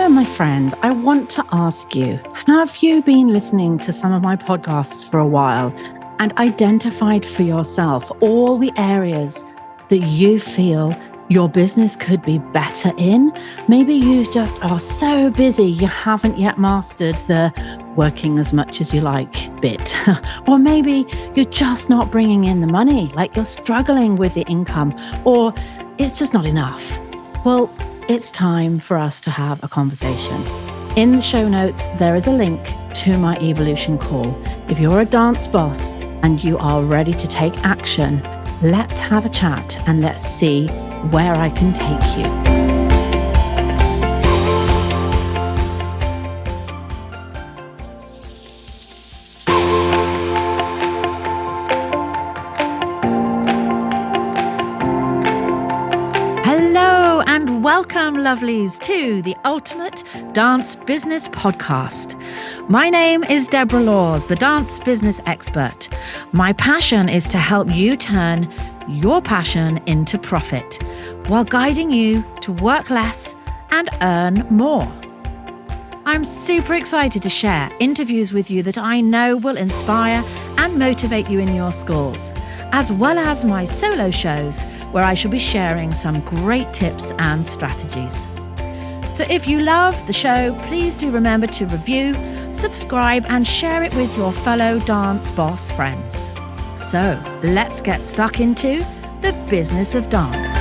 So, my friend, I want to ask you, have you been listening to some of my podcasts for a while and identified for yourself all the areas that you feel your business could be better in? Maybe you just are so busy you haven't yet mastered the working as much as you like bit. Or maybe you're just not bringing in the money, like you're struggling with the income, or it's just not enough. Well, it's time for us to have a conversation. In the show notes, there is a link to my evolution call. If you're a dance boss and you are ready to take action, let's have a chat and let's see where I can take you. Hello and welcome, lovelies, to the Ultimate Dance Business Podcast. My name is Deborah Laws, the dance business expert. My passion is to help you turn your passion into profit while guiding you to work less and earn more. I'm super excited to share interviews with you that I know will inspire and motivate you in your schools, as well as my solo shows where I shall be sharing some great tips and strategies. So if you love the show, please do remember to review, subscribe, and share it with your fellow dance boss friends. So let's get stuck into the business of dance.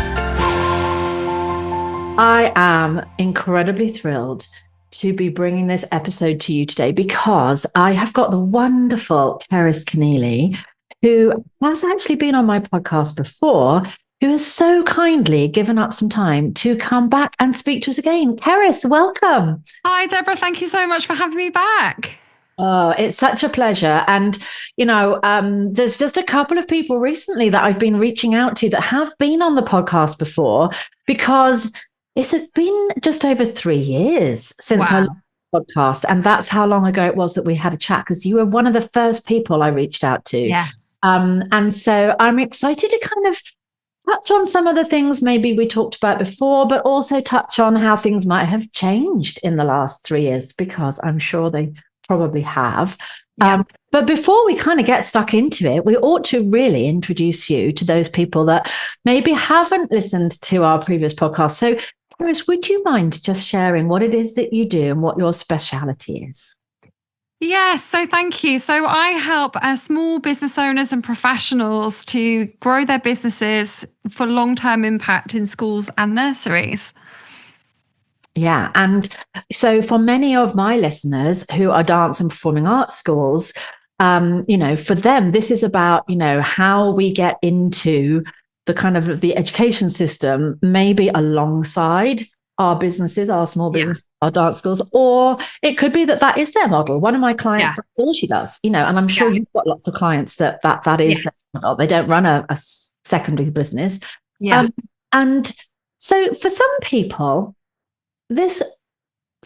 I am incredibly thrilled to be bringing this episode to you today because I have got the wonderful Cerys Keneally, who has actually been on my podcast before, who has so kindly given up some time to come back and speak to us again. Cerys, welcome. Hi, Deborah. Thank you so much for having me back. Oh, it's such a pleasure. And, there's just a couple of people recently that I've been reaching out to that have been on the podcast before, because it's been just over 3 years since I launched the podcast. And that's how long ago it was that we had a chat, because you were one of the first people I reached out to. Yes. And so I'm excited to kind of touch on some of the things maybe we talked about before, but also touch on how things might have changed in the last 3 years, because I'm sure they probably have. Yeah. But before we kind of get stuck into it, we ought to really introduce you to those people that maybe haven't listened to our previous podcast. So, Cerys, would you mind just sharing what it is that you do and what your speciality is? Yes, so thank you. So I help small business owners and professionals to grow their businesses for long-term impact in schools and nurseries. Yeah. And so for many of my listeners who are dance and performing arts schools, for them, this is about, how we get into the kind of the education system, maybe alongside our businesses, our small businesses, our dance schools, or it could be that is their model. One of my clients, that's all she does, and I'm sure you've got lots of clients that is their model. They don't run a secondary business. Yeah. And so for some people, this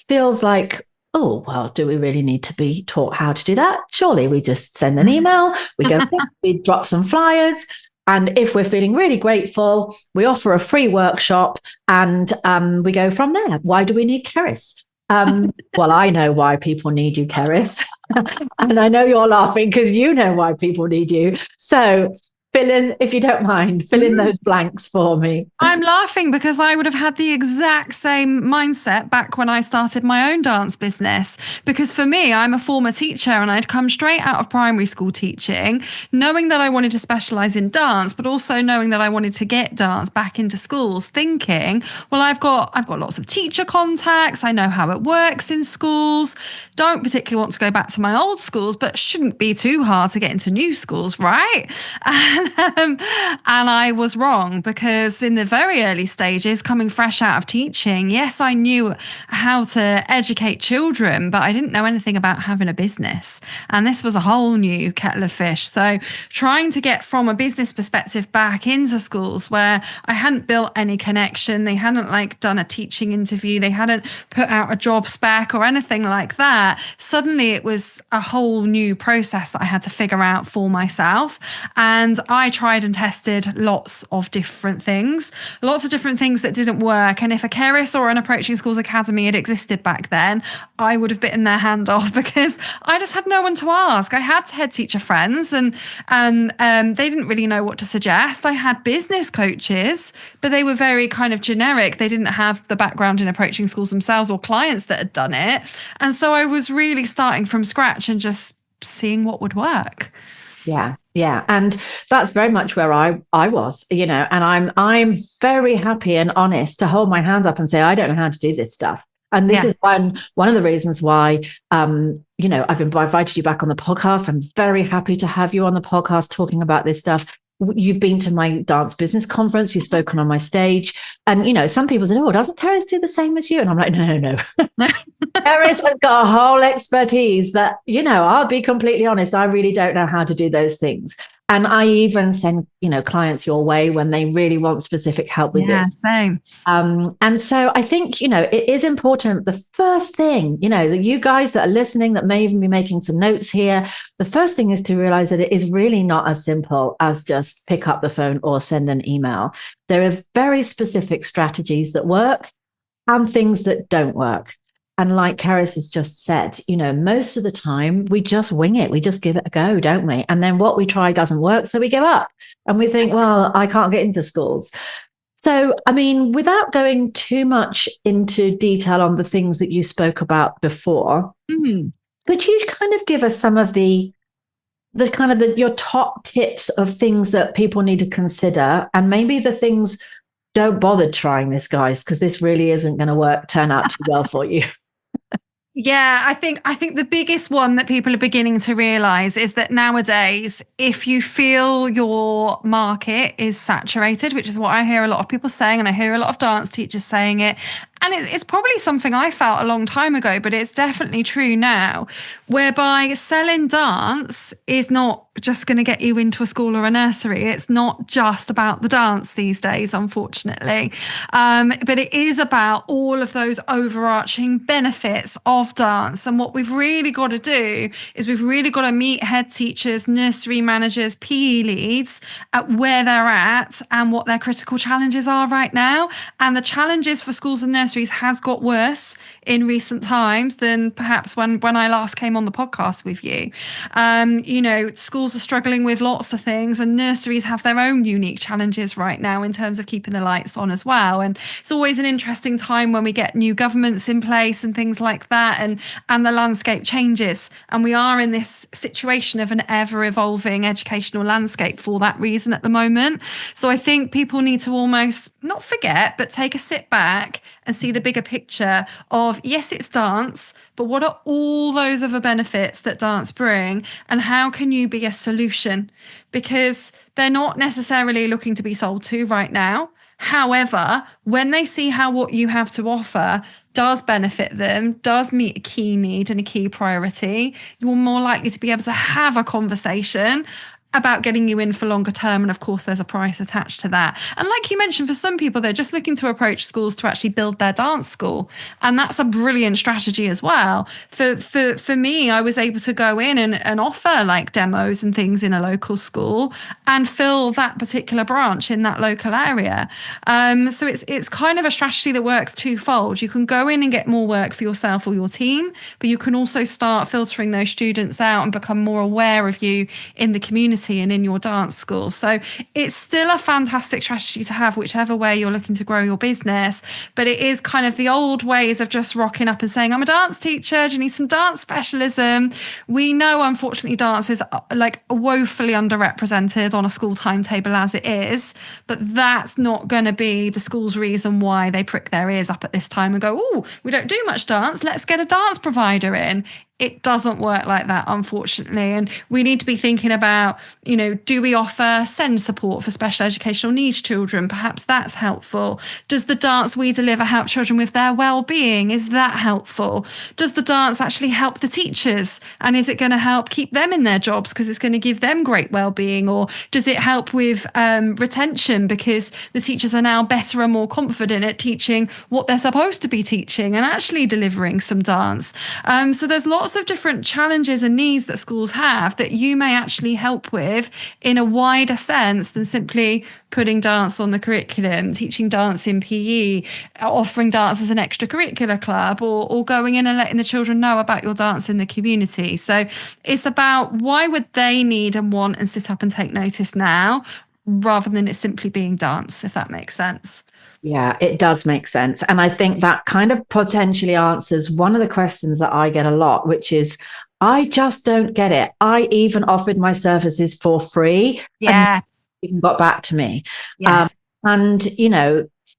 feels like, oh, well, do we really need to be taught how to do that? Surely we just send an email, we go, we drop some flyers. And if we're feeling really grateful, we offer a free workshop and we go from there. Why do we need Cerys? Well, I know why people need you, Cerys. And I know you're laughing because you know why people need you. So fill in, if you don't mind, fill in those blanks for me. I'm laughing because I would have had the exact same mindset back when I started my own dance business. Because for me, I'm a former teacher and I'd come straight out of primary school teaching, knowing that I wanted to specialize in dance, but also knowing that I wanted to get dance back into schools, thinking, well, I've got lots of teacher contacts. I know how it works in schools. Don't particularly want to go back to my old schools, but shouldn't be too hard to get into new schools, right? And I was wrong, because in the very early stages, coming fresh out of teaching, yes, I knew how to educate children, but I didn't know anything about having a business. And this was a whole new kettle of fish. So trying to get from a business perspective back into schools where I hadn't built any connection, they hadn't done a teaching interview, they hadn't put out a job spec or anything like that. Suddenly it was a whole new process that I had to figure out for myself. And I tried and tested lots of different things that didn't work. And if a Cerys or an Approaching Schools Academy had existed back then, I would have bitten their hand off, because I just had no one to ask. I had head teacher friends, and they didn't really know what to suggest. I had business coaches, but they were very kind of generic. They didn't have the background in approaching schools themselves or clients that had done it. And so I was really starting from scratch and just seeing what would work. Yeah. And that's very much where I was, and I'm very happy and honest to hold my hands up and say, I don't know how to do this stuff. And this is one of the reasons why, I've invited you back on the podcast. I'm very happy to have you on the podcast talking about this stuff. You've been to my dance business conference. You've spoken on my stage. And, some people say, doesn't Cerys do the same as you? And I'm like, no. Cerys has got a whole expertise that, I'll be completely honest, I really don't know how to do those things. And I even send, clients your way when they really want specific help with this. Same. And so I think, it is important. The first thing, that you guys that are listening, that may even be making some notes here, the first thing is to realize that it is really not as simple as just pick up the phone or send an email. There are very specific strategies that work and things that don't work. And like Cerys has just said, most of the time we just wing it. We just give it a go, don't we? And then what we try doesn't work, so we give up and we think, well, I can't get into schools. So, without going too much into detail on the things that you spoke about before, could you kind of give us some of your top tips of things that people need to consider, and maybe the things, don't bother trying this, guys, because this really isn't going to turn out too well for you. Yeah, I think the biggest one that people are beginning to realize is that nowadays, if you feel your market is saturated, which is what I hear a lot of people saying, and I hear a lot of dance teachers saying it, and it's probably something I felt a long time ago, but it's definitely true now, whereby selling dance is not just going to get you into a school or a nursery. It's not just about the dance these days, unfortunately. But it is about all of those overarching benefits of dance. And what we've really got to do is we've really got to meet head teachers, nursery managers, PE leads at where they're at and what their critical challenges are right now. And the challenges for schools and nurseries has got worse in recent times than perhaps when I last came on the podcast with you. Schools are struggling with lots of things, and nurseries have their own unique challenges right now in terms of keeping the lights on as well. And it's always an interesting time when we get new governments in place and things like that, and the landscape changes. And we are in this situation of an ever-evolving educational landscape for that reason at the moment. So I think people need to almost not forget, but take a sit back and see the bigger picture of, yes, it's dance, but what are all those other benefits that dance bring, and how can you be a solution? Because they're not necessarily looking to be sold to right now. However, when they see how what you have to offer does benefit them, does meet a key need and a key priority, you're more likely to be able to have a conversation about getting you in for longer term. And of course, there's a price attached to that. And like you mentioned, for some people, they're just looking to approach schools to actually build their dance school. And that's a brilliant strategy as well. For me, I was able to go in and offer like demos and things in a local school and fill that particular branch in that local area. So it's kind of a strategy that works twofold. You can go in and get more work for yourself or your team, but you can also start filtering those students out and become more aware of you in the community and in your dance school. So it's still a fantastic strategy to have, whichever way you're looking to grow your business. But it is kind of the old ways of just rocking up and saying, I'm a dance teacher, do you need some dance specialism? We know, unfortunately, dance is like woefully underrepresented on a school timetable as it is, but that's not going to be the school's reason why they prick their ears up at this time and go, oh, we don't do much dance, let's get a dance provider in. It doesn't work like that, unfortunately. And we need to be thinking about, do we offer SEND support for special educational needs children? Perhaps that's helpful. Does the dance we deliver help children with their well-being? Is that helpful? Does the dance actually help the teachers? And is it going to help keep them in their jobs because it's going to give them great well-being? Or does it help with retention because the teachers are now better and more confident at teaching what they're supposed to be teaching and actually delivering some dance? So there's lots lots of different challenges and needs that schools have that you may actually help with in a wider sense than simply putting dance on the curriculum, teaching dance in PE, offering dance as an extracurricular club, or going in and letting the children know about your dance in the community. So it's about why would they need and want and sit up and take notice now, rather than it simply being dance, if that makes sense. Yeah, it does make sense. And I think that kind of potentially answers one of the questions that I get a lot, which is, I just don't get it. I even offered my services for free. Yes. And even got back to me. Yes. And,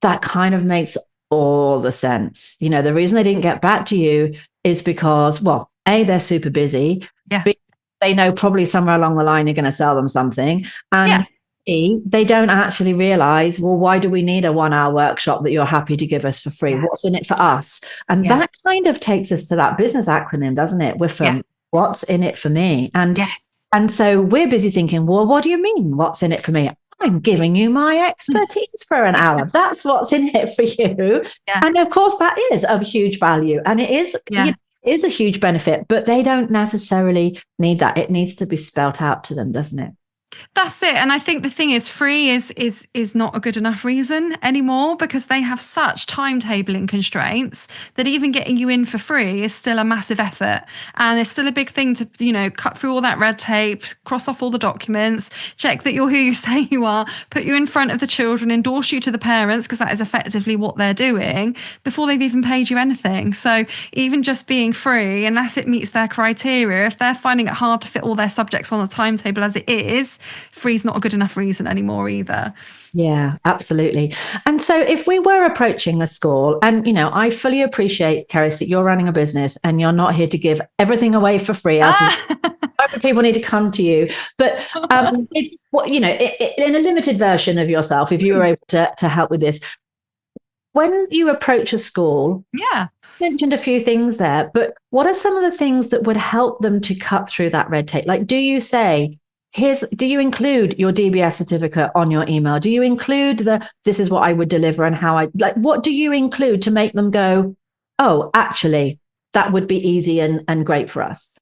that kind of makes all the sense. The reason they didn't get back to you is because, well, A, they're super busy. Yeah. B, they know probably somewhere along the line you're going to sell them something. And yeah. They don't actually realize, well, why do we need a 1-hour workshop that you're happy to give us for free? What's in it for us? And that kind of takes us to that business acronym, doesn't it? WIFM, what's in it for me? And so we're busy thinking, well, what do you mean, what's in it for me? I'm giving you my expertise for an hour. That's what's in it for you. And of course, that is of huge value. And it is, is a huge benefit, but they don't necessarily need that. It needs to be spelt out to them, doesn't it? That's it. And I think the thing is, free is not a good enough reason anymore, because they have such timetabling constraints that even getting you in for free is still a massive effort. And it's still a big thing to, cut through all that red tape, cross off all the documents, check that you're who you say you are, put you in front of the children, endorse you to the parents, because that is effectively what they're doing, before they've even paid you anything. So even just being free, unless it meets their criteria, if they're finding it hard to fit all their subjects on the timetable as it is, free's not a good enough reason anymore either. Yeah, absolutely. And so if we were approaching a school, and, I fully appreciate, Cerys, that you're running a business and you're not here to give everything away for free. As people need to come to you. But if, in a limited version of yourself, if you were able to help with this, when you approach a school, you mentioned a few things there, but what are some of the things that would help them to cut through that red tape? Like, do you say, do you include your DBS certificate on your email? Do you include this is what I would deliver and how what do you include to make them go, oh, actually, that would be easy and great for us?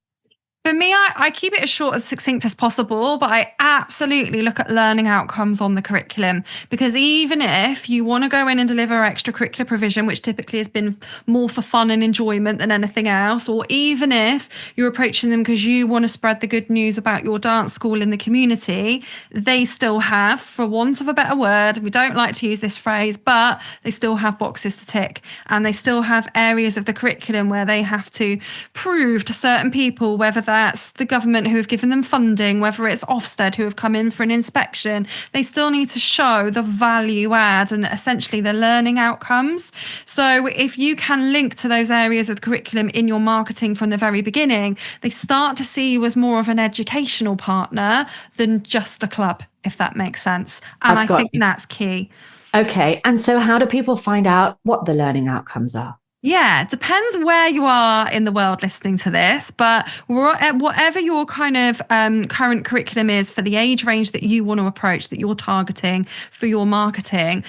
For me, I keep it as short as succinct as possible, but I absolutely look at learning outcomes on the curriculum, because even if you want to go in and deliver extracurricular provision, which typically has been more for fun and enjoyment than anything else, or even if you're approaching them because you want to spread the good news about your dance school in the community, they still have, for want of a better word, we don't like to use this phrase, but they still have boxes to tick, and they still have areas of the curriculum where they have to prove to certain people, whether that's the government who have given them funding, whether it's Ofsted who have come in for an inspection, they still need to show the value add and essentially the learning outcomes. So if you can link to those areas of the curriculum in your marketing from the very beginning, they start to see you as more of an educational partner than just a club, if that makes sense. And I think that's key. Okay. And so how do people find out what the learning outcomes are? Yeah, it depends where you are in the world listening to this, but whatever your kind of current curriculum is for the age range that you want to approach, that you're targeting for your marketing,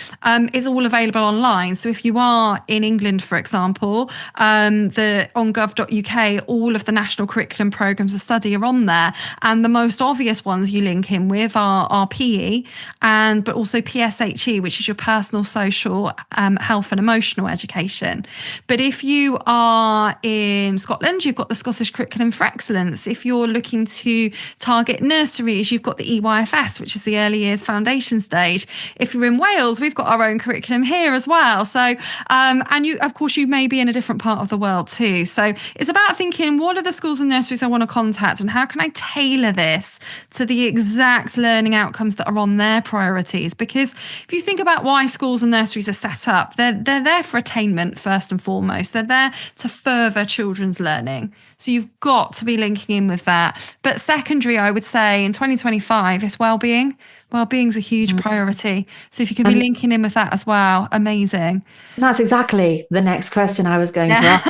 is all available online. So if you are in England, for example, on gov.uk, all of the national curriculum programmes of study are on there. And the most obvious ones you link in with are PE, but also PSHE, which is your personal, social, health and emotional education. But if you are in Scotland, you've got the Scottish Curriculum for Excellence. If you're looking to target nurseries, you've got the EYFS, which is the Early Years Foundation stage. If you're in Wales, we've got our own curriculum here as well. So, and you, of course, you may be in a different part of the world too. So it's about thinking, what are the schools and nurseries I want to contact, and how can I tailor this to the exact learning outcomes that are on their priorities? Because if you think about why schools and nurseries are set up, they're there for attainment first and foremost. They're there to further children's learning. So you've got to be linking in with that. But secondary, I would say in 2025, is well-being. Well-being's a huge priority. So if you can be linking in with that as well, amazing. That's exactly the next question I was going to ask.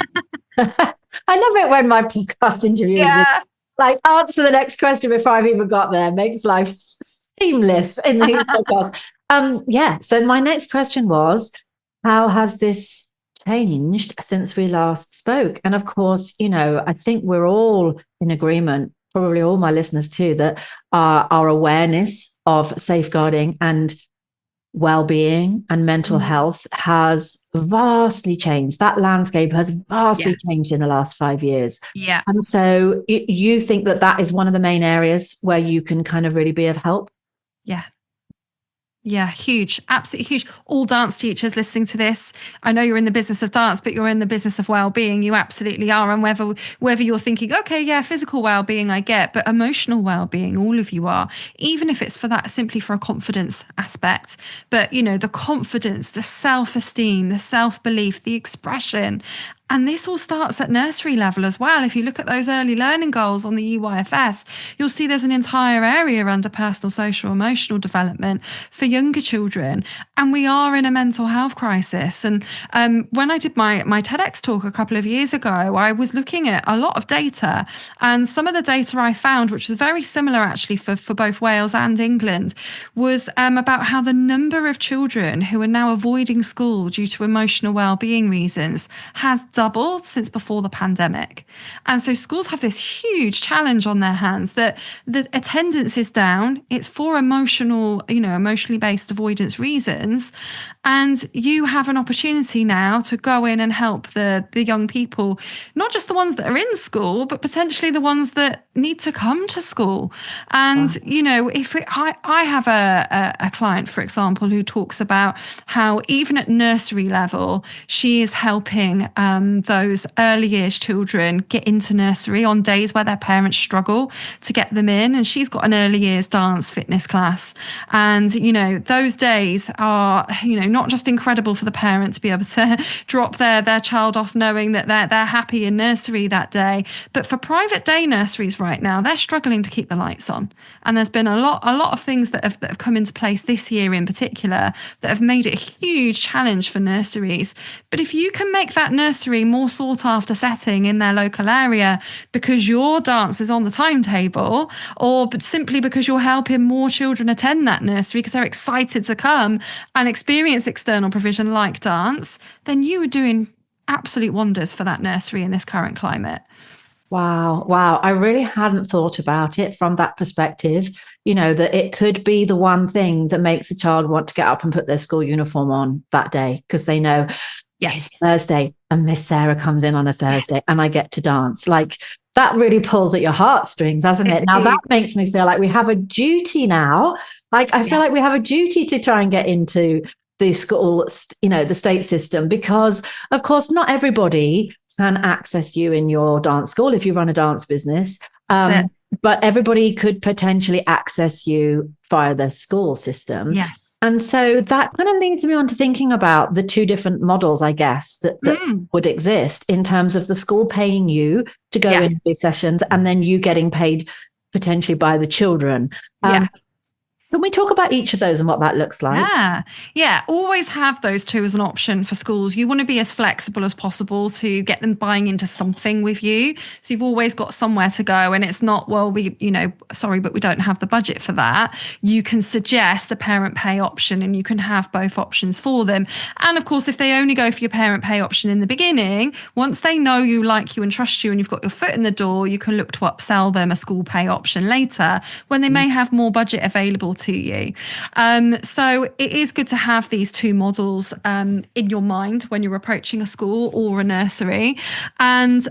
I love it when my podcast interviews answer the next question before I've even got there. Makes life seamless in the podcast. So my next question was, how has this changed since we last spoke? And of course, I think we're all in agreement, probably all my listeners too, that our awareness of safeguarding and well-being and mental health has vastly changed. That landscape has vastly changed in the last 5 years. Yeah. And so you think that is one of the main areas where you can kind of really be of help? Yeah. Yeah, huge, absolutely huge. All dance teachers listening to this, I know you're in the business of dance, but you're in the business of well-being. You absolutely are. And whether you're thinking, okay, yeah, physical well-being I get, but emotional well-being, all of you are, even if it's simply for a confidence aspect. But, the confidence, the self-esteem, the self-belief, the expression. And this all starts at nursery level as well. If you look at those early learning goals on the EYFS, you'll see there's an entire area under personal, social, emotional development for younger children. And we are in a mental health crisis. And when I did my TEDx talk a couple of years ago, I was looking at a lot of data. And some of the data I found, which was very similar actually for both Wales and England, was about how the number of children who are now avoiding school due to emotional well-being reasons has doubled since before the pandemic. And so schools have this huge challenge on their hands that the attendance is down. It's for emotionally based avoidance reasons. And you have an opportunity now to go in and help the young people, not just the ones that are in school, but potentially the ones that need to come to school. And, I have a client, for example, who talks about how even at nursery level, she is helping those early years children get into nursery on days where their parents struggle to get them in. And she's got an early years dance fitness class. And, those days are, not just incredible for the parent to be able to drop their child off knowing that they're happy in nursery that day. But for private day nurseries right now, they're struggling to keep the lights on. And there's been a lot of things that have come into place this year in particular that have made it a huge challenge for nurseries. But if you can make that nursery more sought after setting in their local area because your dance is on the timetable, or simply because you're helping more children attend that nursery because they're excited to come and experience external provision like dance, then you are doing absolute wonders for that nursery in this current climate. Wow. I really hadn't thought about it from that perspective, that it could be the one thing that makes a child want to get up and put their school uniform on that day because they know it's Thursday and Miss Sarah comes in on a Thursday and I get to dance. Like that really pulls at your heartstrings, doesn't it? Now that makes me feel like we have a duty now. Like I feel like we have a duty to try and get into the school, the state system, because of course not everybody can access you in your dance school if you run a dance business. But everybody could potentially access you via the school system. Yes. And so that kind of leads me on to thinking about the two different models, I guess, that would exist in terms of the school paying you to go into these sessions and then you getting paid potentially by the children. Can we talk about each of those and what that looks like? Yeah. Always have those two as an option for schools. You want to be as flexible as possible to get them buying into something with you. So you've always got somewhere to go, and it's not, well, sorry, but we don't have the budget for that. You can suggest a parent pay option and you can have both options for them. And of course, if they only go for your parent pay option in the beginning, once they know you, like you and trust you and you've got your foot in the door, you can look to upsell them a school pay option later when they may have more budget available to you. So it is good to have these two models in your mind when you're approaching a school or a nursery. And,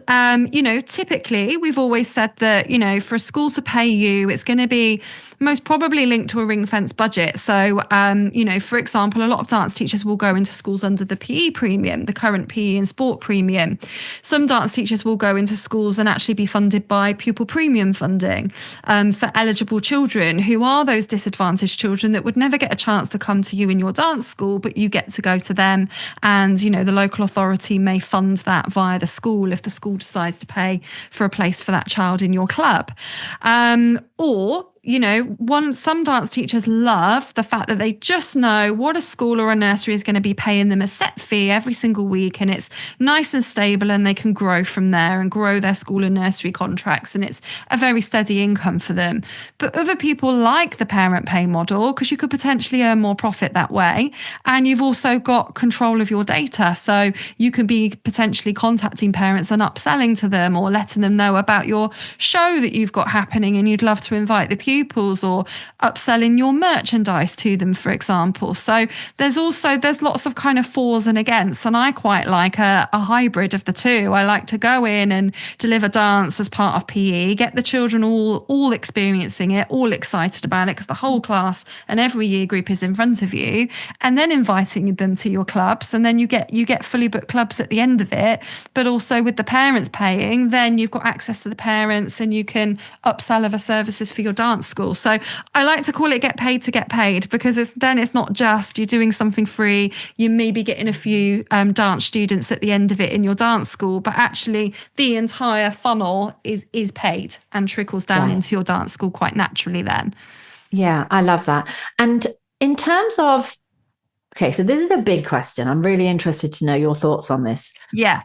typically we've always said that, for a school to pay you, it's going to be most probably linked to a ring-fence budget. So, for example, a lot of dance teachers will go into schools under the PE premium, the current PE and sport premium. Some dance teachers will go into schools and actually be funded by pupil premium funding for eligible children who are those disadvantaged children that would never get a chance to come to you in your dance school, but you get to go to them. And, the local authority may fund that via the school if the school decides to pay for a place for that child in your club. Or some dance teachers love the fact that they just know what a school or a nursery is going to be paying them a set fee every single week, and it's nice and stable, and they can grow from there and grow their school and nursery contracts, and it's a very steady income for them. But other people like the parent pay model because you could potentially earn more profit that way, and you've also got control of your data, so you can be potentially contacting parents and upselling to them, or letting them know about your show that you've got happening and you'd love to invite the pupils, or upselling your merchandise to them, for example. So there's lots of kind of fors and against, and I quite like a hybrid of the two. I like to go in and deliver dance as part of PE, get the children all experiencing it, all excited about it, because the whole class and every year group is in front of you, and then inviting them to your clubs, and then you get fully booked clubs at the end of it. But also with the parents paying, then you've got access to the parents, and you can upsell other services for your dance school. So I like to call it get paid to get paid, because it's not just you're doing something free, you maybe getting a few dance students at the end of it in your dance school, but actually the entire funnel is paid and trickles down into your dance school quite naturally then. Yeah, I love that. And in terms of, okay, so this is a big question. I'm really interested to know your thoughts on this. Yeah.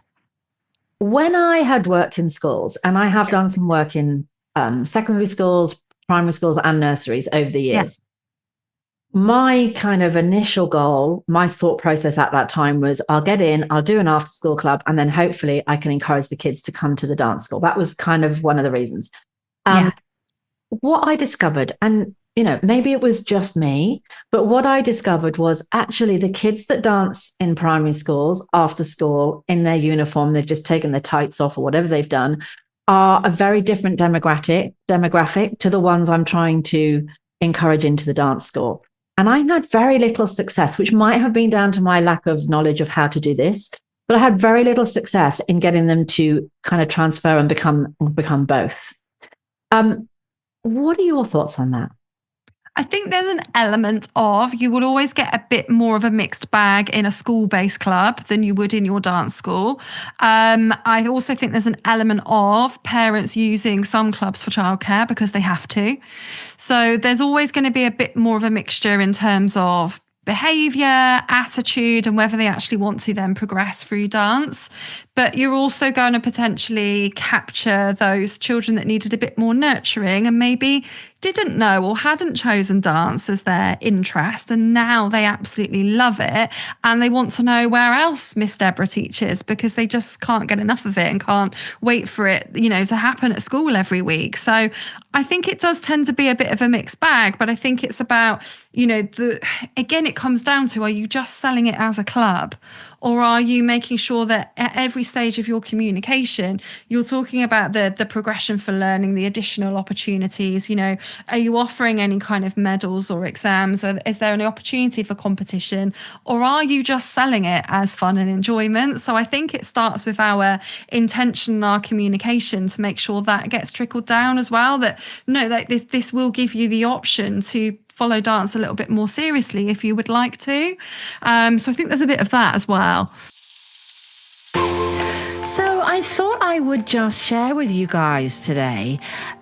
When I had worked in schools, and I have done some work in secondary schools, primary schools, and nurseries over the years, my kind of initial goal, my thought process at that time was, I'll get in, I'll do an after school club, and then hopefully I can encourage the kids to come to the dance school. That was kind of one of the reasons. What I discovered, and maybe it was just me, but what I discovered was actually the kids that dance in primary schools after school in their uniform, they've just taken their tights off or whatever they've done, are a very different demographic to the ones I'm trying to encourage into the dance school. And I had very little success, which might have been down to my lack of knowledge of how to do this, but I had very little success in getting them to kind of transfer and become both. What are your thoughts on that? I think there's an element of, you will always get a bit more of a mixed bag in a school-based club than you would in your dance school. I also think there's an element of parents using some clubs for childcare because they have to. So there's always going to be a bit more of a mixture in terms of behavior, attitude, and whether they actually want to then progress through dance. But you're also going to potentially capture those children that needed a bit more nurturing and maybe didn't know or hadn't chosen dance as their interest, and now they absolutely love it and they want to know where else Miss Deborah teaches, because they just can't get enough of it and can't wait for it, to happen at school every week. So I think it does tend to be a bit of a mixed bag, but I think it's about, again, it comes down to, are you just selling it as a club? Or are you making sure that at every stage of your communication, you're talking about the progression for learning, the additional opportunities? Are you offering any kind of medals or exams? Or is there any opportunity for competition? Or are you just selling it as fun and enjoyment? So I think it starts with our intention and our communication to make sure that gets trickled down as well. That this will give you the option to follow dance a little bit more seriously if you would like to. So I think there's a bit of that as well. So I thought I would just share with you guys today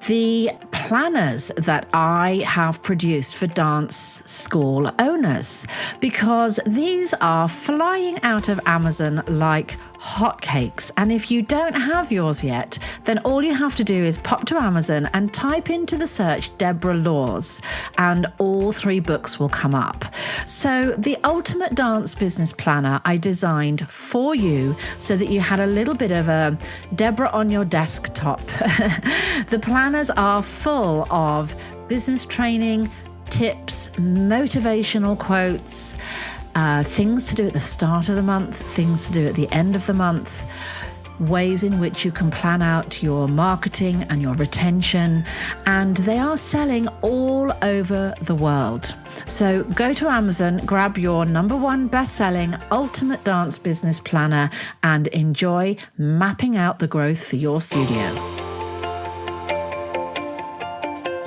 the planners that I have produced for dance school owners, because these are flying out of Amazon like hotcakes. And if you don't have yours yet, then all you have to do is pop to Amazon and type into the search Deborah Laws, and all 3 books will come up. So the ultimate dance business planner I designed for you so that you had a little bit of a Deborah on your desktop. The planners are full of business training, tips, motivational quotes, things to do at the start of the month, things to do at the end of the month, ways in which you can plan out your marketing and your retention, and they are selling all over the world. So go to Amazon, grab your #1 best-selling Ultimate Dance Business Planner and enjoy mapping out the growth for your studio.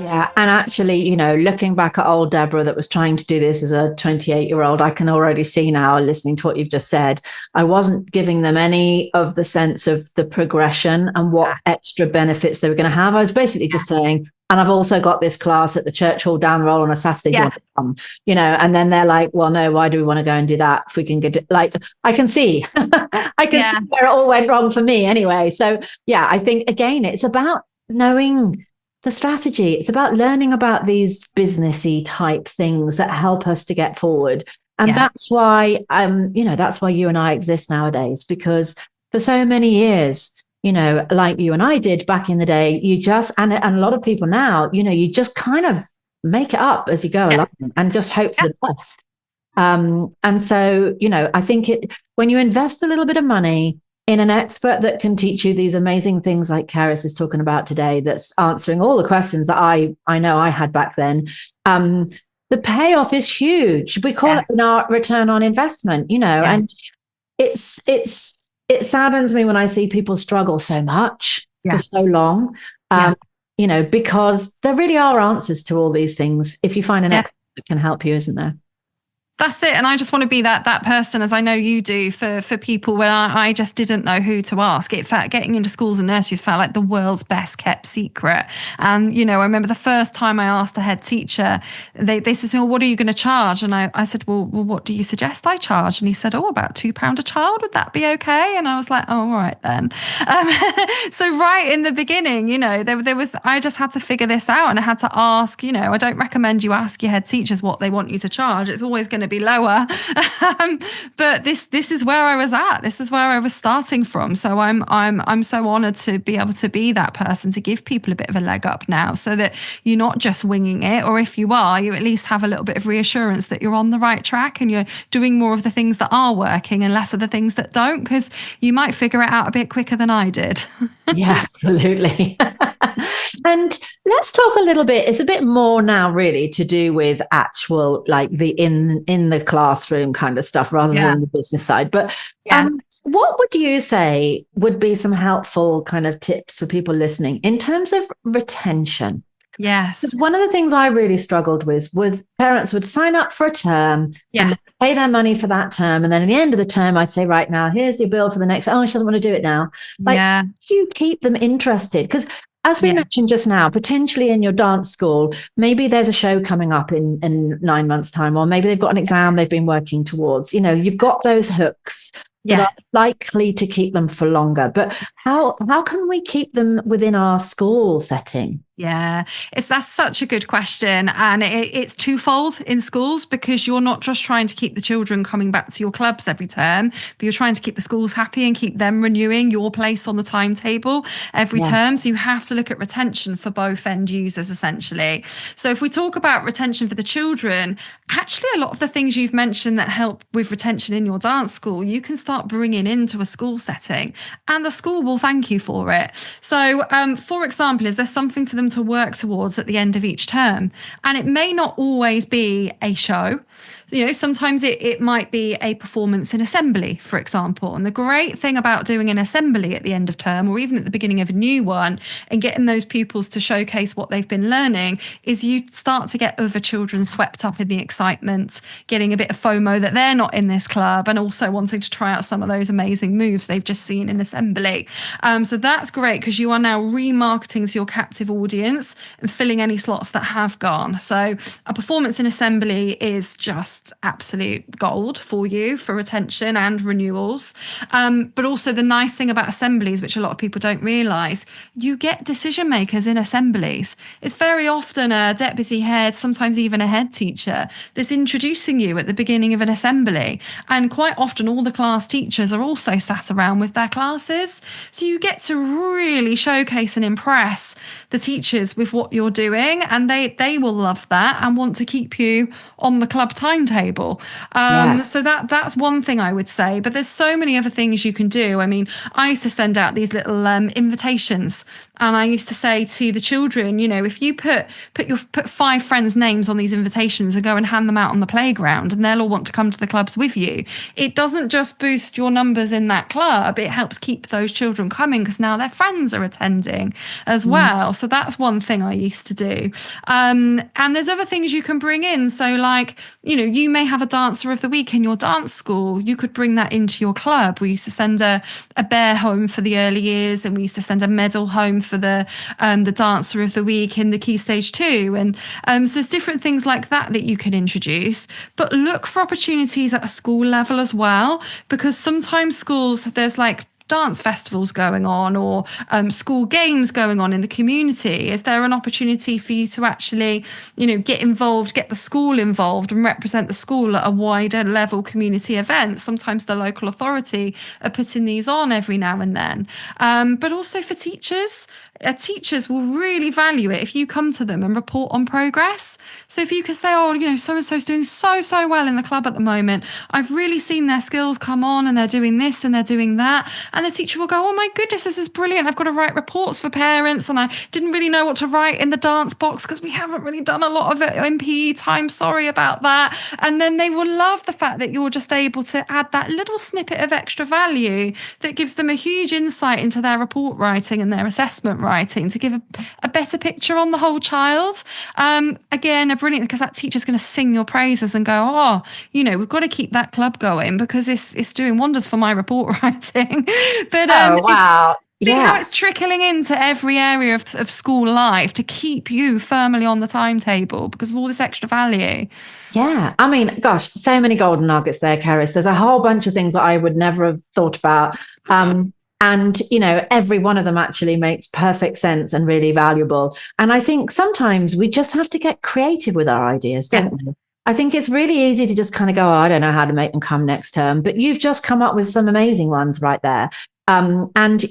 Yeah, and actually, looking back at old Deborah that was trying to do this as a 28-year-old, I can already see now, listening to what you've just said, I wasn't giving them any of the sense of the progression and what extra benefits they were going to have. I was basically just saying, And I've also got this class at the church hall down the road on a Saturday. Do you want to come? And then they're like, well, no, why do we want to go and do that if we can get it? Like, I can see, I can see where it all went wrong for me anyway. So yeah, I think again, it's about knowing the strategy. It's about learning about these businessy type things that help us to get forward. And that's why, that's why you and I exist nowadays, because for so many years, like you and I did back in the day, you just, and a lot of people now, you just kind of make it up as you go along and just hope for the best. And so, I think when you invest a little bit of money in an expert that can teach you these amazing things like Cerys is talking about today, that's answering all the questions that I know I had back then, the payoff is huge. We call it our return on investment, and it saddens me when I see people struggle so much for so long, because there really are answers to all these things if you find an expert that can help you, isn't there? That's it. And I just want to be that person, as I know you do, for people when I just didn't know who to ask. It felt, getting into schools and nurseries felt like the world's best kept secret. And, I remember the first time I asked a head teacher, they said to me, well, what are you going to charge? And I said, well, what do you suggest I charge? And he said, about £2 a child. Would that be okay? And I was like, oh, all right then. So right in the beginning, there was, I just had to figure this out, and I had to ask, I don't recommend you ask your head teachers what they want you to charge. It's always going to be lower. But this is where I was at. This is where I was starting from. So I'm so honored to be able to be that person to give people a bit of a leg up now, so that you're not just winging it, or if you are, you at least have a little bit of reassurance that you're on the right track and you're doing more of the things that are working and less of the things that don't, because you might figure it out a bit quicker than I did. Yeah, absolutely. And let's talk a little bit, it's a bit more now really to do with actual, like the in the classroom kind of stuff rather than the business side. But what would you say would be some helpful kind of tips for people listening in terms of retention? Yes. Because one of the things I really struggled with parents would sign up for a term and pay their money for that term. And then at the end of the term, I'd say, right, now, here's your bill for the next, she doesn't want to do it now. Like, you keep them interested? Because as we mentioned just now, potentially in your dance school, maybe there's a show coming up in 9 months' time, or maybe they've got an exam they've been working towards. You've got those hooks that are likely to keep them for longer. But how can we keep them within our school setting? Yeah, that's such a good question. And it's twofold in schools, because you're not just trying to keep the children coming back to your clubs every term, but you're trying to keep the schools happy and keep them renewing your place on the timetable every term. So you have to look at retention for both end users, essentially. So if we talk about retention for the children, actually a lot of the things you've mentioned that help with retention in your dance school, you can start bringing into a school setting, and the school will thank you for it. So for example, is there something for them to work towards at the end of each term? And it may not always be a show. Sometimes it might be a performance in assembly, for example. And the great thing about doing an assembly at the end of term, or even at the beginning of a new one, and getting those pupils to showcase what they've been learning, is you start to get other children swept up in the excitement, getting a bit of FOMO that they're not in this club, and also wanting to try out some of those amazing moves they've just seen in assembly. So that's great, because you are now remarketing to your captive audience and filling any slots that have gone. So a performance in assembly is just absolute gold for you for retention and renewals. But also the nice thing about assemblies, which a lot of people don't realise, you get decision makers in assemblies. It's very often a deputy head, sometimes even a head teacher, that's introducing you at the beginning of an assembly. And quite often all the class teachers are also sat around with their classes. So you get to really showcase and impress the teachers with what you're doing, and they will love that and want to keep you on the club timetable. So that's one thing I would say, but there's so many other things you can do. I mean, I used to send out these little invitations, and I used to say to the children, if you put 5 friends' names on these invitations and go and hand them out on the playground, and they'll all want to come to the clubs with you, it doesn't just boost your numbers in that club, it helps keep those children coming, because now their friends are attending as well. So that's one thing I used to do. And there's other things you can bring in. So like, you may have a dancer of the week in your dance school. You could bring that into your club. We used to send a bear home for the early years, and we used to send a medal home for the dancer of the week in the Key Stage 2. And so there's different things like that you can introduce, but look for opportunities at a school level as well, because sometimes schools, there's like dance festivals going on, or school games going on in the community. Is there an opportunity for you to actually, get involved, get the school involved and represent the school at a wider level community event? Sometimes the local authority are putting these on every now and then. But also for teachers, teachers will really value it if you come to them and report on progress. So if you could say, so-and-so's doing so well in the club at the moment. I've really seen their skills come on and they're doing this and they're doing that. And the teacher will go, oh my goodness, this is brilliant. I've got to write reports for parents and I didn't really know what to write in the dance box because we haven't really done a lot of it in PE time. Sorry about that. And then they will love the fact that you're just able to add that little snippet of extra value that gives them a huge insight into their report writing and their assessment writing to give a better picture on the whole child. Again, brilliant, because that teacher's going to sing your praises and go, we've got to keep that club going because it's doing wonders for my report writing. But wow. Think how it's trickling into every area of school life to keep you firmly on the timetable because of all this extra value. Yeah. I mean, gosh, so many golden nuggets there, Cerys. There's a whole bunch of things that I would never have thought about. And, every one of them actually makes perfect sense and really valuable. And I think sometimes we just have to get creative with our ideas, don't we? I think it's really easy to just kind of go, I don't know how to make them come next term, but you've just come up with some amazing ones right there. And,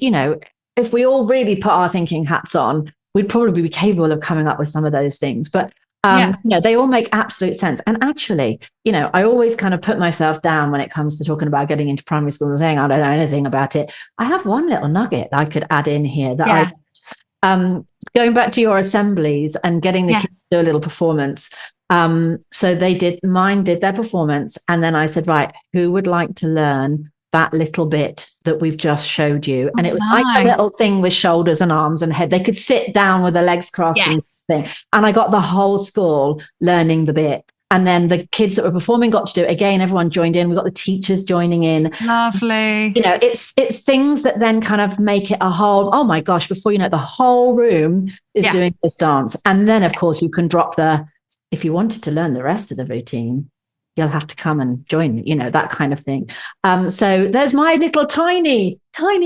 if we all really put our thinking hats on, we'd probably be capable of coming up with some of those things. But, they all make absolute sense. And actually, I always kind of put myself down when it comes to talking about getting into primary school and saying, I don't know anything about it. I have one little nugget that I could add in here that going back to your assemblies and getting the kids to do a little performance. So mine did their performance. And then I said, right, who would like to learn that little bit that we've just showed you? And it was like a little thing with shoulders and arms and head. They could sit down with their legs crossed and thing. And I got the whole school learning the bit. And then the kids that were performing got to do it again. Everyone joined in. We got the teachers joining in. Lovely. It's things that then kind of make it a whole, oh my gosh, before you know it, the whole room is doing this dance. And then, of course, you can drop if you wanted to learn the rest of the routine, you'll have to come and join me, that kind of thing. So there's my little tiny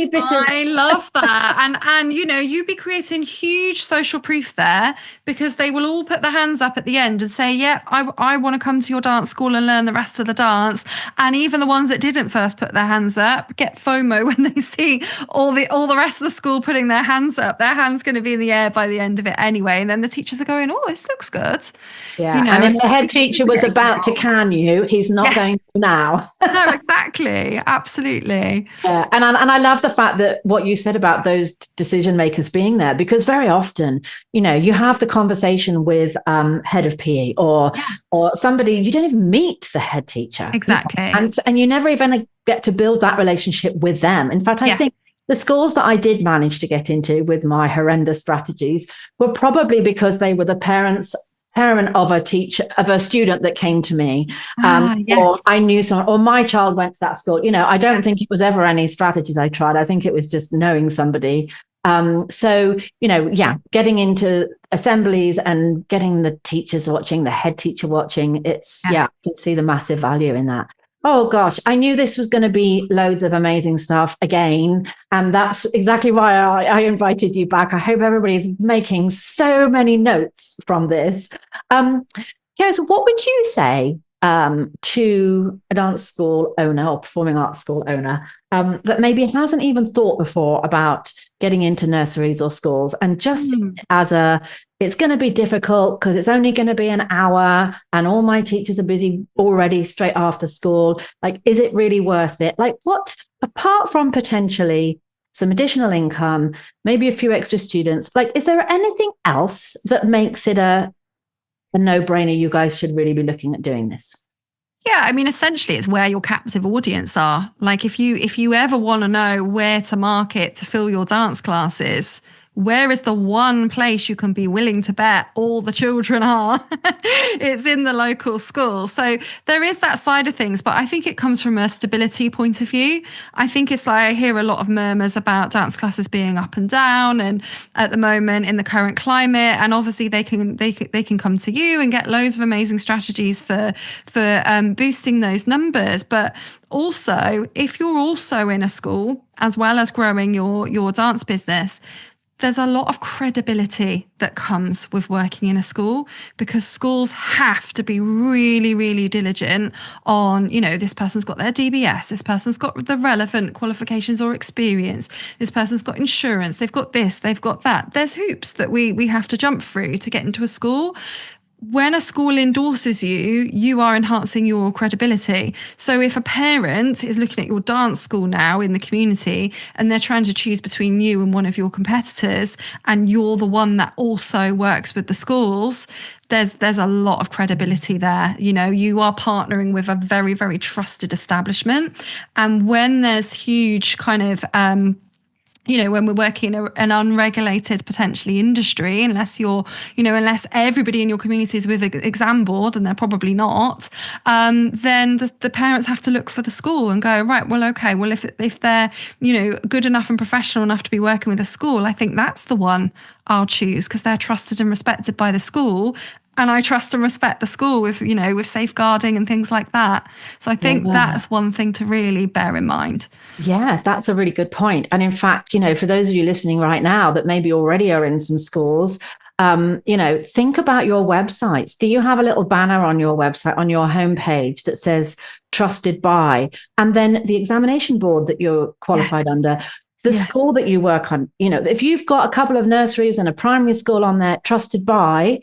bit of... I love that. And you'd be creating huge social proof there because they will all put their hands up at the end and say, I want to come to your dance school and learn the rest of the dance. And even the ones that didn't first put their hands up get FOMO when they see all the rest of the school putting their hands up. Their hand's going to be in the air by the end of it anyway. And then the teachers are going, oh, this looks good. Yeah. And if the head teacher was about to can you, he's not going to now. No, exactly. Absolutely. Yeah. And I love the fact that what you said about those decision makers being there, because very often, you have the conversation with head of PE or somebody, you don't even meet the head teacher. Exactly. And you never even get to build that relationship with them. In fact, I think the schools that I did manage to get into with my horrendous strategies were probably because they were the parent of a student that came to me, or I knew someone, or my child went to that school. I don't think it was ever any strategies I tried. I think it was just knowing somebody. So, getting into assemblies and getting the teachers watching, the head teacher watching, I can see the massive value in that. Oh gosh, I knew this was going to be loads of amazing stuff again. And that's exactly why I invited you back. I hope everybody's making so many notes from this. Cerys, what would you say to a dance school owner or performing arts school owner that maybe hasn't even thought before about getting into nurseries or schools and just as it's going to be difficult because it's only going to be an hour and all my teachers are busy already straight after school. Like, is it really worth it? Like, what, apart from potentially some additional income, maybe a few extra students, like, is there anything else that makes it a no-brainer? You guys should really be looking at doing this. Yeah, I mean, essentially, it's where your captive audience are. Like, if you ever want to know where to market to fill your dance classes, where is the one place you can be willing to bet all the children are? It's in the local school. So there is that side of things, but I think it comes from a stability point of view. I think it's like I hear a lot of murmurs about dance classes being up and down, and at the moment in the current climate, and obviously they can come to you and get loads of amazing strategies for boosting those numbers. But also, if you're also in a school as well as growing your dance business, there's a lot of credibility that comes with working in a school, because schools have to be really, really diligent on, this person's got their DBS, this person's got the relevant qualifications or experience, this person's got insurance, they've got this, they've got that. There's hoops that we have to jump through to get into a school. When a school endorses you, you are enhancing your credibility. So if a parent is looking at your dance school now in the community and they're trying to choose between you and one of your competitors, and you're the one that also works with the schools, there's a lot of credibility there. You are partnering with a very, very trusted establishment. And when there's huge kind of when we're working in an unregulated potentially industry, unless everybody in your community is with an exam board, and they're probably not, then the parents have to look for the school and go, right, well, okay, well, if they're, good enough and professional enough to be working with a school, I think that's the one I'll choose, because they're trusted and respected by the school. And I trust and respect the school with safeguarding and things like that. So I think that's one thing to really bear in mind. Yeah, that's a really good point. And in fact, for those of you listening right now that maybe already are in some schools, think about your websites. Do you have a little banner on your website, on your homepage, that says trusted by, and then the examination board that you're qualified under? The school that you work on, if you've got a couple of nurseries and a primary school on there, trusted by,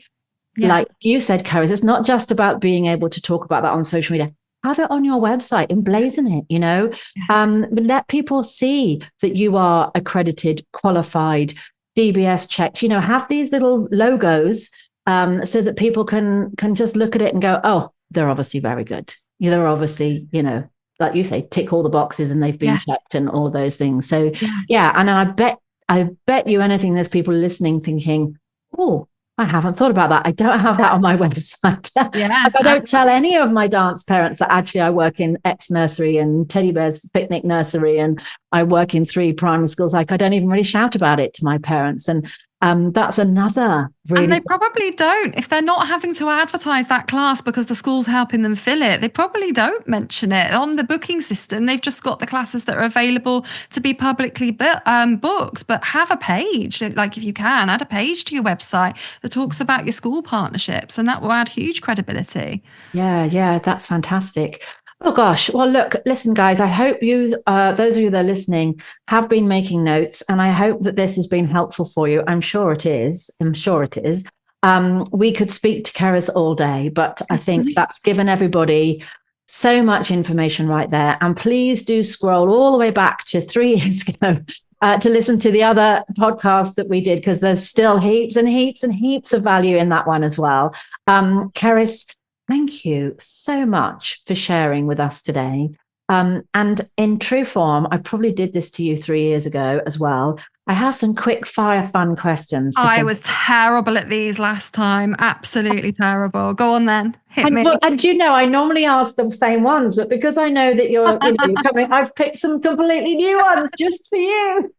like you said, Cerys, it's not just about being able to talk about that on social media. Have it on your website, emblazon it, let people see that you are accredited, qualified, DBS checked, have these little logos so that people can just look at it and go, oh, they're obviously very good. They're obviously, like you say, tick all the boxes and they've been checked and all those things. So, and then I bet you anything there's people listening thinking, oh, I haven't thought about that. I don't have that on my website. I don't tell any of my dance parents that actually I work in X nursery and Teddy Bear's Picnic Nursery, and I work in 3 primary schools. Like, I don't even really shout about it to my parents. And that's another really... And they probably don't. If they're not having to advertise that class because the school's helping them fill it, they probably don't mention it on the booking system. They've just got the classes that are available to be publicly booked. But have a page, like if you can, add a page to your website that talks about your school partnerships, and that will add huge credibility. Yeah, that's fantastic. Oh gosh. Well, look, listen, guys, I hope you, those of you that are listening, have been making notes, and I hope that this has been helpful for you. I'm sure it is. We could speak to Cerys all day, but I think that's given everybody so much information right there. And please do scroll all the way back to 3 years ago to listen to the other podcast that we did, because there's still heaps and heaps and heaps of value in that one as well. Cerys, thank you so much for sharing with us today. And in true form, I probably did this to you 3 years ago as well. I have some quick fire fun questions. I was terrible at these last time. Absolutely terrible. Go on then. Hit me. And I normally ask the same ones, but because I know that you're coming, I've picked some completely new ones just for you.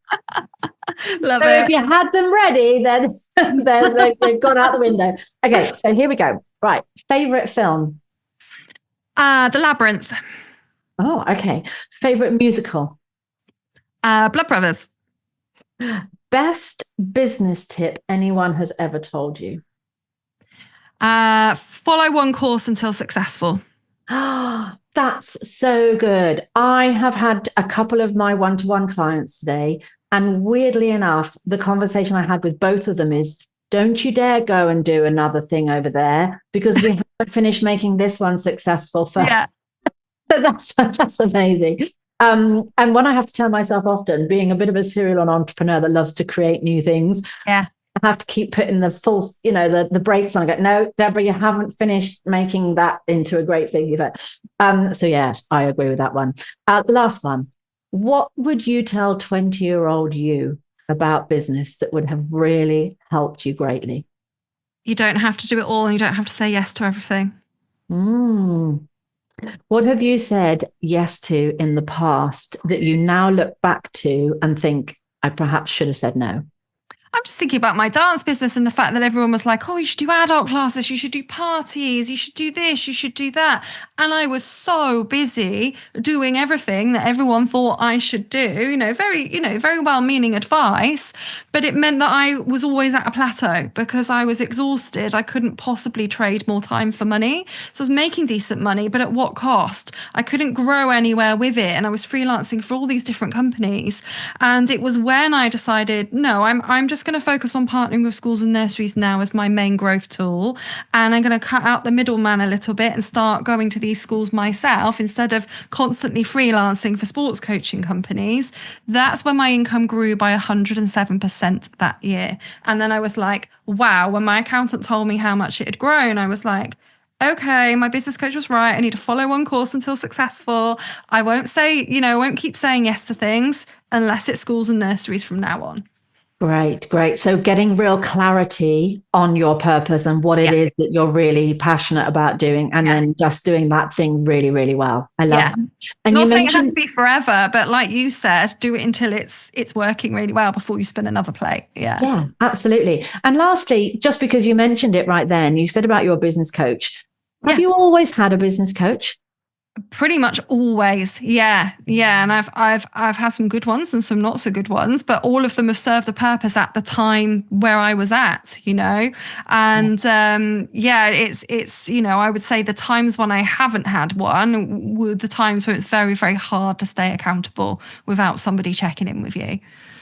Love it. If you had them ready, then they've gone out the window. Okay, so here we go. Right. Favorite film? The Labyrinth. Oh, okay. Favorite musical? Blood Brothers. Best business tip anyone has ever told you? Follow one course until successful. That's so good. I have had a couple of my one-to-one clients today, and weirdly enough, the conversation I had with both of them is, don't you dare go and do another thing over there, because we haven't finished making this one successful first. Yeah. So that's amazing. And what I have to tell myself often, being a bit of a serial entrepreneur that loves to create new things, I have to keep putting the full, the brakes on. I go, no, Deborah, you haven't finished making that into a great thing. So yes, I agree with that one. Last one. What would you tell 20-year-old you about business that would have really helped you greatly? You don't have to do it all and you don't have to say yes to everything. What have you said yes to in the past that you now look back to and think, I perhaps should have said no? I'm just thinking about my dance business and the fact that everyone was like, oh, you should do adult classes, you should do parties, you should do this, you should do that. And I was so busy doing everything that everyone thought I should do, very well-meaning advice. But it meant that I was always at a plateau because I was exhausted. I couldn't possibly trade more time for money. So I was making decent money, but at what cost? I couldn't grow anywhere with it. And I was freelancing for all these different companies. And it was when I decided, no, I'm just going to focus on partnering with schools and nurseries now as my main growth tool. And I'm going to cut out the middleman a little bit and start going to these schools myself instead of constantly freelancing for sports coaching companies. That's when my income grew by 107% that year. And then I was like, wow, when my accountant told me how much it had grown, I was like, okay, my business coach was right. I need to follow one course until successful. I won't keep saying yes to things unless it's schools and nurseries from now on. Great. So getting real clarity on your purpose and what it is that you're really passionate about doing, and then just doing that thing really, really well. I love that. And not saying it has to be forever, but like you said, do it until it's working really well before you spin another plate. Yeah, absolutely. And lastly, just because you mentioned it right then, you said about your business coach. Have you always had a business coach? Pretty much always. Yeah. And I've had some good ones and some not so good ones, but all of them have served a purpose at the time where I was at, And it's, I would say the times when I haven't had one were the times where it's very, very hard to stay accountable without somebody checking in with you.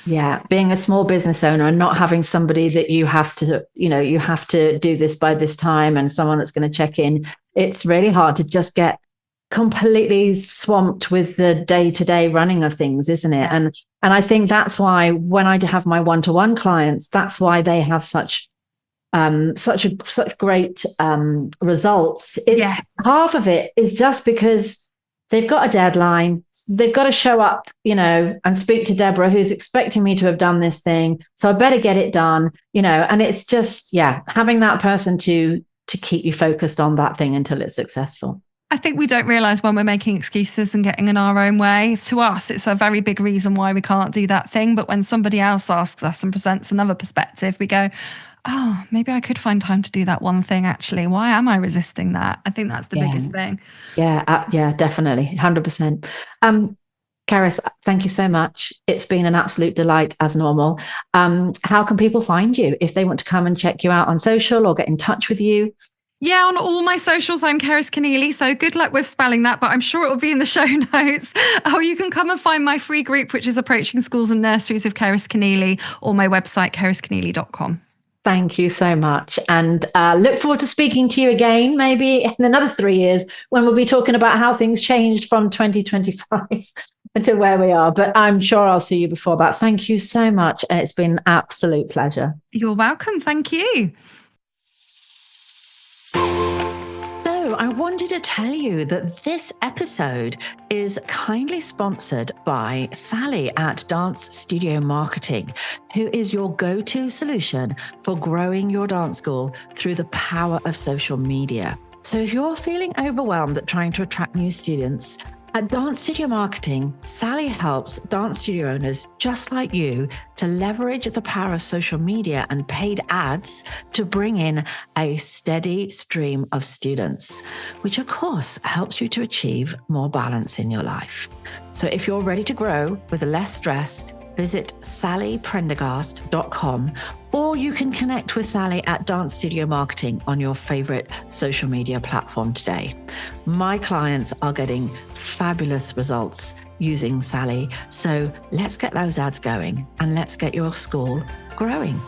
Yeah, being a small business owner and not having somebody that you have to do this by this time and someone that's going to check in. It's really hard to just get completely swamped with the day-to-day running of things, isn't it? And I think that's why when I have my one-to-one clients, that's why they have such great results. It's half of it is just because they've got a deadline. They've got to show up, and speak to Deborah, who's expecting me to have done this thing. So I better get it done, and it's just, having that person to keep you focused on that thing until it's successful. I think we don't realise when we're making excuses and getting in our own way. To us, it's a very big reason why we can't do that thing. But when somebody else asks us and presents another perspective, we go, oh, maybe I could find time to do that one thing, actually. Why am I resisting that? I think that's the biggest thing. Yeah, definitely. 100%. Cerys, thank you so much. It's been an absolute delight as normal. How can people find you if they want to come and check you out on social or get in touch with you? Yeah, on all my socials, I'm Cerys Keneally. So good luck with spelling that, but I'm sure it will be in the show notes. Or you can come and find my free group, which is Approaching Schools and Nurseries with Cerys Keneally, or my website, ceryskeneally.com. Thank you so much. And look forward to speaking to you again, maybe in another 3 years, when we'll be talking about how things changed from 2025 to where we are. But I'm sure I'll see you before that. Thank you so much. And it's been an absolute pleasure. You're welcome. Thank you. So I wanted to tell you that this episode is kindly sponsored by Sally at Dance Studio Marketing, who is your go-to solution for growing your dance school through the power of social media. So if you're feeling overwhelmed at trying to attract new students, at Dance Studio Marketing, Sally helps dance studio owners just like you to leverage the power of social media and paid ads to bring in a steady stream of students, which of course helps you to achieve more balance in your life. So if you're ready to grow with less stress, visit sallyprendergast.com, or you can connect with Sally at Dance Studio Marketing on your favorite social media platform today. My clients are getting fabulous results using Sally. So let's get those ads going and let's get your school growing.